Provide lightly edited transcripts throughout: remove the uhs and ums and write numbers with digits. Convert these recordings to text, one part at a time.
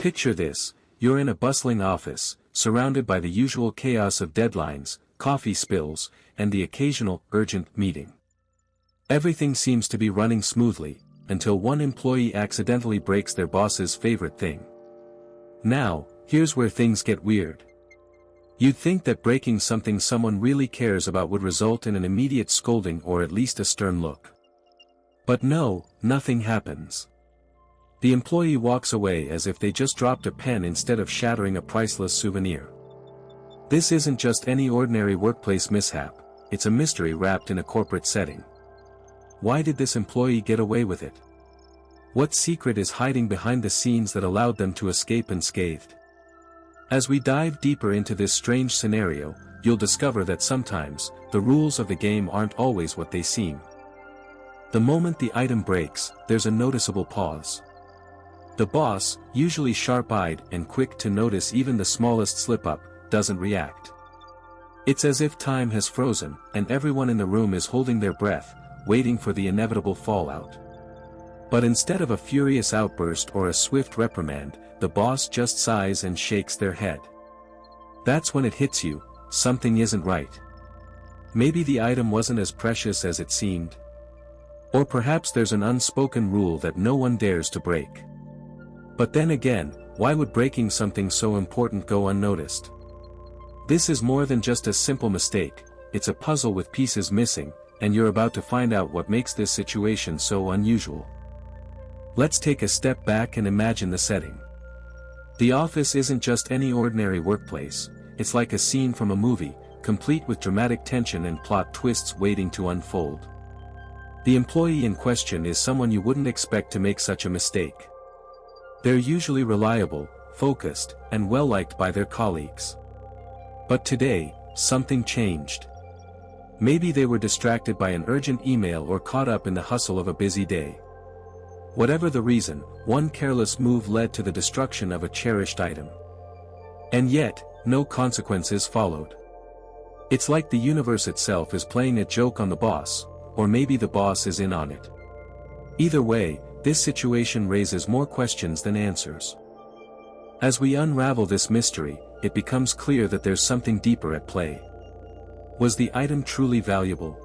Picture this: you're in a bustling office, surrounded by the usual chaos of deadlines, coffee spills, and the occasional urgent meeting. Everything seems to be running smoothly, until one employee accidentally breaks their boss's favorite thing. Now, here's where things get weird. You'd think that breaking something someone really cares about would result in an immediate scolding or at least a stern look. But no, nothing happens. The employee walks away as if they just dropped a pen instead of shattering a priceless souvenir. This isn't just any ordinary workplace mishap, it's a mystery wrapped in a corporate setting. Why did this employee get away with it? What secret is hiding behind the scenes that allowed them to escape unscathed? As we dive deeper into this strange scenario, you'll discover that sometimes, the rules of the game aren't always what they seem. The moment the item breaks, there's a noticeable pause. The boss, usually sharp-eyed and quick to notice even the smallest slip-up, doesn't react. It's as if time has frozen, and everyone in the room is holding their breath, waiting for the inevitable fallout. But instead of a furious outburst or a swift reprimand, the boss just sighs and shakes their head. That's when it hits you: something isn't right. Maybe the item wasn't as precious as it seemed. Or perhaps there's an unspoken rule that no one dares to break. But then again, why would breaking something so important go unnoticed? This is more than just a simple mistake, it's a puzzle with pieces missing, and you're about to find out what makes this situation so unusual. Let's take a step back and imagine the setting. The office isn't just any ordinary workplace, it's like a scene from a movie, complete with dramatic tension and plot twists waiting to unfold. The employee in question is someone you wouldn't expect to make such a mistake. They're usually reliable, focused, and well-liked by their colleagues. But today, something changed. Maybe they were distracted by an urgent email or caught up in the hustle of a busy day. Whatever the reason, one careless move led to the destruction of a cherished item. And yet, no consequences followed. It's like the universe itself is playing a joke on the boss, or maybe the boss is in on it. Either way, this situation raises more questions than answers. As we unravel this mystery, it becomes clear that there's something deeper at play. Was the item truly valuable?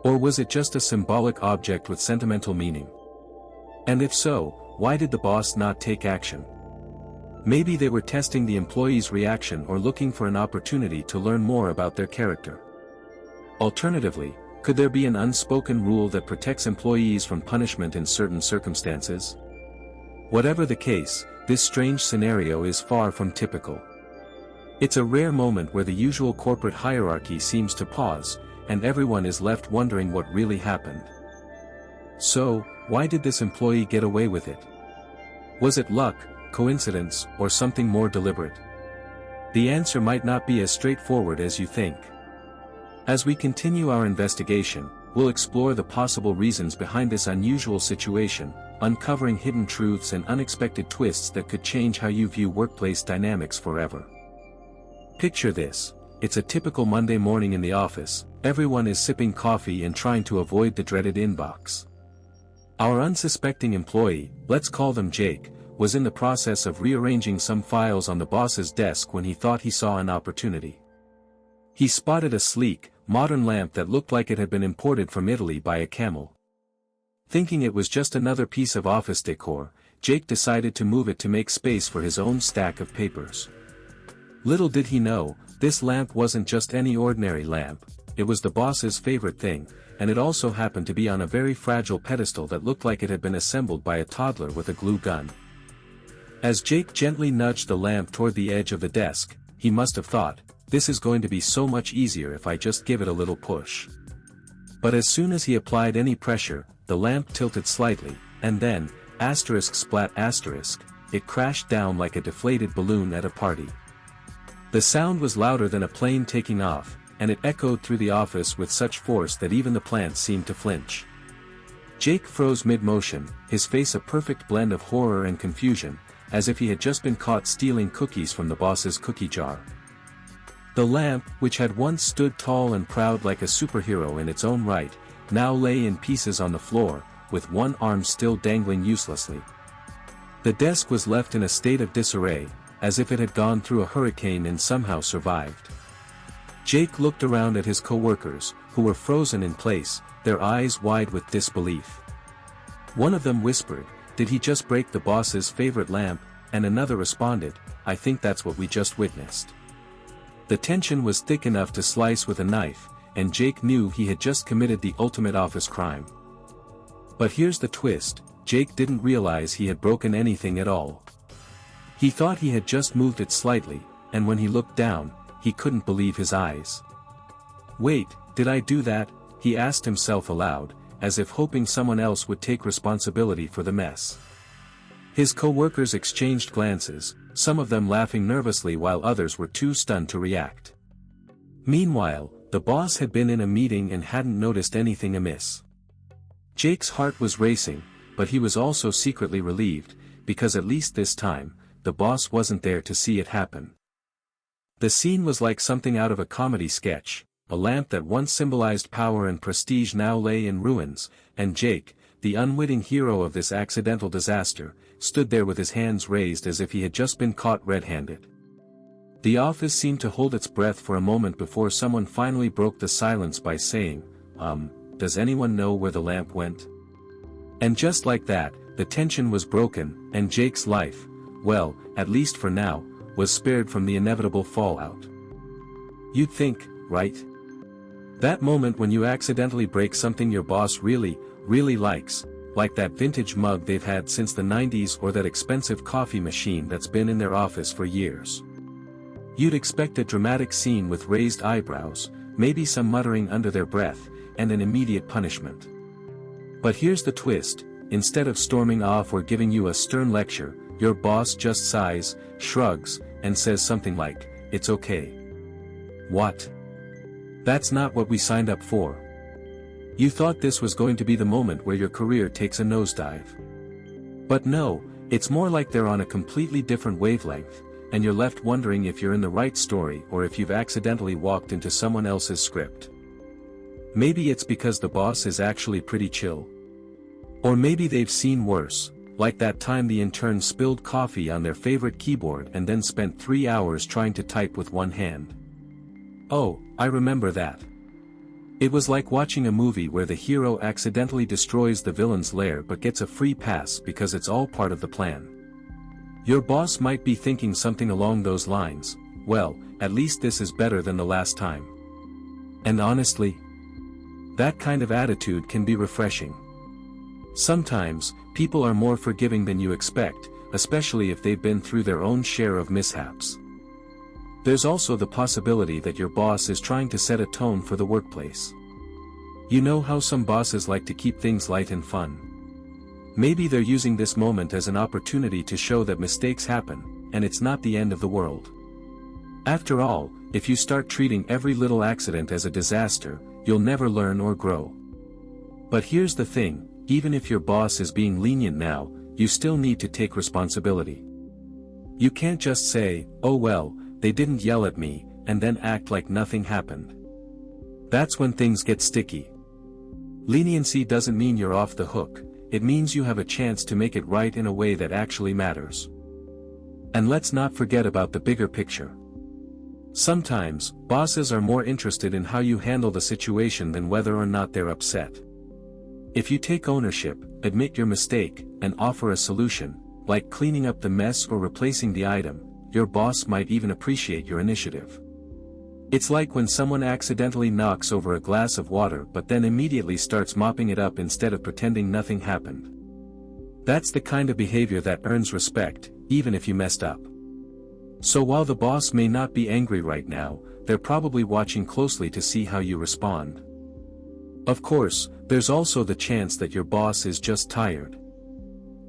Or was it just a symbolic object with sentimental meaning? And if so, why did the boss not take action? Maybe they were testing the employee's reaction or looking for an opportunity to learn more about their character. Alternatively, could there be an unspoken rule that protects employees from punishment in certain circumstances? Whatever the case, this strange scenario is far from typical. It's a rare moment where the usual corporate hierarchy seems to pause, and everyone is left wondering what really happened. So, why did this employee get away with it? Was it luck, coincidence, or something more deliberate? The answer might not be as straightforward as you think. As we continue our investigation, we'll explore the possible reasons behind this unusual situation, uncovering hidden truths and unexpected twists that could change how you view workplace dynamics forever. Picture this: it's a typical Monday morning in the office, everyone is sipping coffee and trying to avoid the dreaded inbox. Our unsuspecting employee, let's call them Jake, was in the process of rearranging some files on the boss's desk when he thought he saw an opportunity. He spotted a sleek, modern lamp that looked like it had been imported from Italy by a camel. Thinking it was just another piece of office decor, Jake decided to move it to make space for his own stack of papers. Little did he know, this lamp wasn't just any ordinary lamp, it was the boss's favorite thing, and it also happened to be on a very fragile pedestal that looked like it had been assembled by a toddler with a glue gun. As Jake gently nudged the lamp toward the edge of the desk, he must have thought, "This is going to be so much easier if I just give it a little push." But as soon as he applied any pressure, the lamp tilted slightly, and then, splat asterisk, it crashed down like a deflated balloon at a party. The sound was louder than a plane taking off, and it echoed through the office with such force that even the plants seemed to flinch. Jake froze mid-motion, his face a perfect blend of horror and confusion, as if he had just been caught stealing cookies from the boss's cookie jar. The lamp, which had once stood tall and proud like a superhero in its own right, now lay in pieces on the floor, with one arm still dangling uselessly. The desk was left in a state of disarray, as if it had gone through a hurricane and somehow survived. Jake looked around at his co-workers, who were frozen in place, their eyes wide with disbelief. One of them whispered, "Did he just break the boss's favorite lamp?" And another responded, "I think that's what we just witnessed." The tension was thick enough to slice with a knife, and Jake knew he had just committed the ultimate office crime. But here's the twist, Jake didn't realize he had broken anything at all. He thought he had just moved it slightly, and when he looked down, he couldn't believe his eyes. "Wait, did I do that?" he asked himself aloud, as if hoping someone else would take responsibility for the mess. His co-workers exchanged glances, some of them laughing nervously while others were too stunned to react. Meanwhile, the boss had been in a meeting and hadn't noticed anything amiss. Jake's heart was racing, but he was also secretly relieved, because at least this time, the boss wasn't there to see it happen. The scene was like something out of a comedy sketch. A lamp that once symbolized power and prestige now lay in ruins, and Jake, the unwitting hero of this accidental disaster, stood there with his hands raised as if he had just been caught red-handed. The office seemed to hold its breath for a moment before someone finally broke the silence by saying, does anyone know where the lamp went?" And just like that, the tension was broken, and Jake's life, well, at least for now, was spared from the inevitable fallout. You'd think, right? That moment when you accidentally break something your boss really, really likes, like that vintage mug they've had since the 90s or that expensive coffee machine that's been in their office for years. You'd expect a dramatic scene with raised eyebrows, maybe some muttering under their breath, and an immediate punishment. But here's the twist, instead of storming off or giving you a stern lecture, your boss just sighs, shrugs, and says something like, "It's okay." What? That's not what we signed up for. You thought this was going to be the moment where your career takes a nosedive. But no, it's more like they're on a completely different wavelength, and you're left wondering if you're in the right story or if you've accidentally walked into someone else's script. Maybe it's because the boss is actually pretty chill. Or maybe they've seen worse, like that time the intern spilled coffee on their favorite keyboard and then spent 3 hours trying to type with one hand. Oh, I remember that. It was like watching a movie where the hero accidentally destroys the villain's lair but gets a free pass because it's all part of the plan. Your boss might be thinking something along those lines, well, at least this is better than the last time. And honestly, that kind of attitude can be refreshing. Sometimes, people are more forgiving than you expect, especially if they've been through their own share of mishaps. There's also the possibility that your boss is trying to set a tone for the workplace. You know how some bosses like to keep things light and fun. Maybe they're using this moment as an opportunity to show that mistakes happen, and it's not the end of the world. After all, if you start treating every little accident as a disaster, you'll never learn or grow. But here's the thing, even if your boss is being lenient now, you still need to take responsibility. You can't just say, "Oh well, they didn't yell at me," and then act like nothing happened. That's when things get sticky. Leniency doesn't mean you're off the hook, it means you have a chance to make it right in a way that actually matters. And let's not forget about the bigger picture. Sometimes, bosses are more interested in how you handle the situation than whether or not they're upset. If you take ownership, admit your mistake, and offer a solution, like cleaning up the mess or replacing the item, your boss might even appreciate your initiative. It's like when someone accidentally knocks over a glass of water but then immediately starts mopping it up instead of pretending nothing happened. That's the kind of behavior that earns respect, even if you messed up. So while the boss may not be angry right now, they're probably watching closely to see how you respond. Of course, there's also the chance that your boss is just tired.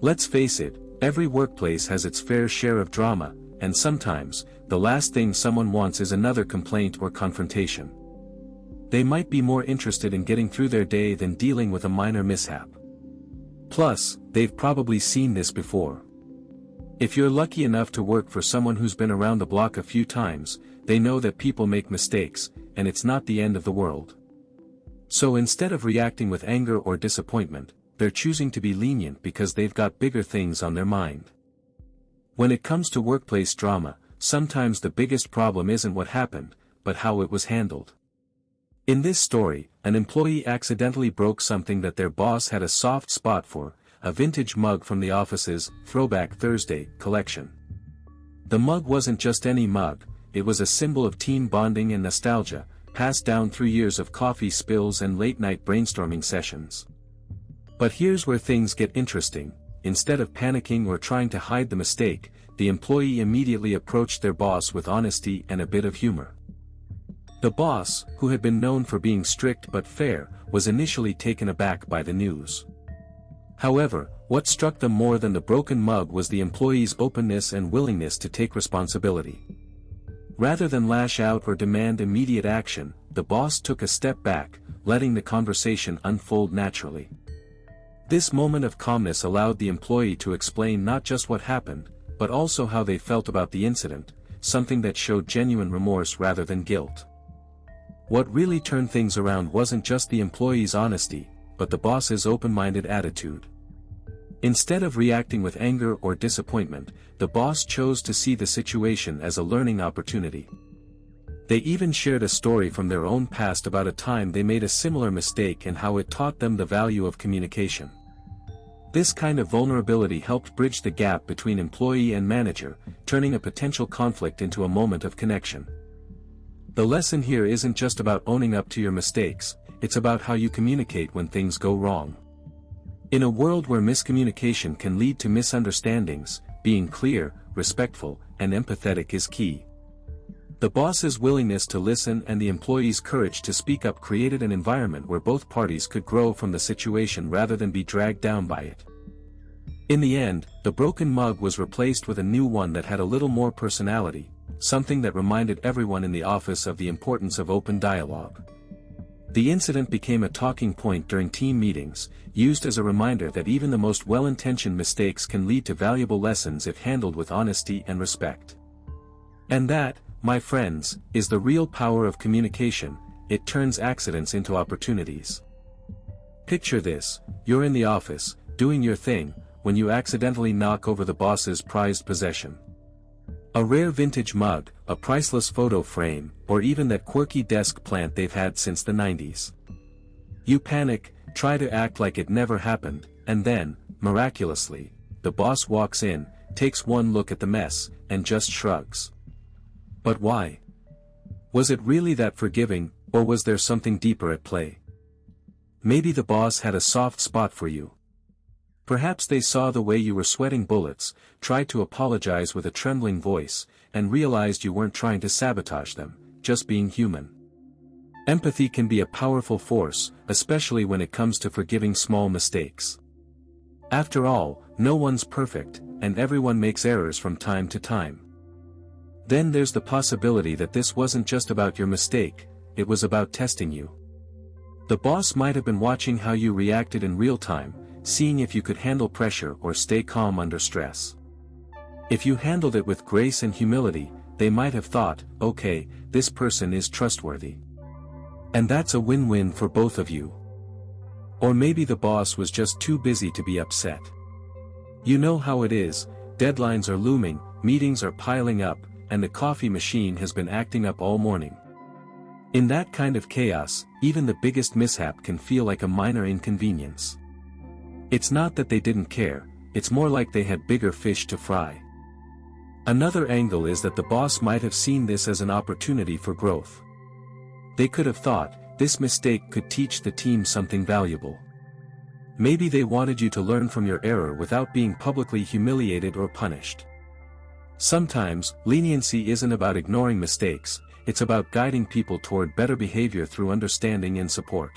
Let's face it, every workplace has its fair share of drama, and sometimes, the last thing someone wants is another complaint or confrontation. They might be more interested in getting through their day than dealing with a minor mishap. Plus, they've probably seen this before. If you're lucky enough to work for someone who's been around the block a few times, they know that people make mistakes, and it's not the end of the world. So instead of reacting with anger or disappointment, they're choosing to be lenient because they've got bigger things on their mind. When it comes to workplace drama, sometimes the biggest problem isn't what happened, but how it was handled. In this story, an employee accidentally broke something that their boss had a soft spot for, a vintage mug from the office's Throwback Thursday collection. The mug wasn't just any mug, it was a symbol of team bonding and nostalgia, passed down through years of coffee spills and late-night brainstorming sessions. But here's where things get interesting. Instead of panicking or trying to hide the mistake, the employee immediately approached their boss with honesty and a bit of humor. The boss, who had been known for being strict but fair, was initially taken aback by the news. However, what struck them more than the broken mug was the employee's openness and willingness to take responsibility. Rather than lash out or demand immediate action, the boss took a step back, letting the conversation unfold naturally. This moment of calmness allowed the employee to explain not just what happened, but also how they felt about the incident, something that showed genuine remorse rather than guilt. What really turned things around wasn't just the employee's honesty, but the boss's open-minded attitude. Instead of reacting with anger or disappointment, the boss chose to see the situation as a learning opportunity. They even shared a story from their own past about a time they made a similar mistake and how it taught them the value of communication. This kind of vulnerability helped bridge the gap between employee and manager, turning a potential conflict into a moment of connection. The lesson here isn't just about owning up to your mistakes, it's about how you communicate when things go wrong. In a world where miscommunication can lead to misunderstandings, being clear, respectful, and empathetic is key. The boss's willingness to listen and the employee's courage to speak up created an environment where both parties could grow from the situation rather than be dragged down by it. In the end, the broken mug was replaced with a new one that had a little more personality, something that reminded everyone in the office of the importance of open dialogue. The incident became a talking point during team meetings, used as a reminder that even the most well-intentioned mistakes can lead to valuable lessons if handled with honesty and respect. And that, my friends, is the real power of communication. It turns accidents into opportunities. Picture this: you're in the office, doing your thing, when you accidentally knock over the boss's prized possession. A rare vintage mug, a priceless photo frame, or even that quirky desk plant they've had since the 90s. You panic, try to act like it never happened, and then, miraculously, the boss walks in, takes one look at the mess, and just shrugs. But why? Was it really that forgiving, or was there something deeper at play? Maybe the boss had a soft spot for you. Perhaps they saw the way you were sweating bullets, tried to apologize with a trembling voice, and realized you weren't trying to sabotage them, just being human. Empathy can be a powerful force, especially when it comes to forgiving small mistakes. After all, no one's perfect, and everyone makes errors from time to time. Then there's the possibility that this wasn't just about your mistake, it was about testing you. The boss might have been watching how you reacted in real time, seeing if you could handle pressure or stay calm under stress. If you handled it with grace and humility, they might have thought, okay, this person is trustworthy. And that's a win-win for both of you. Or maybe the boss was just too busy to be upset. You know how it is, deadlines are looming, meetings are piling up, and the coffee machine has been acting up all morning. In that kind of chaos, even the biggest mishap can feel like a minor inconvenience. It's not that they didn't care, it's more like they had bigger fish to fry. Another angle is that the boss might have seen this as an opportunity for growth. They could have thought, this mistake could teach the team something valuable. Maybe they wanted you to learn from your error without being publicly humiliated or punished. Sometimes, leniency isn't about ignoring mistakes, it's about guiding people toward better behavior through understanding and support.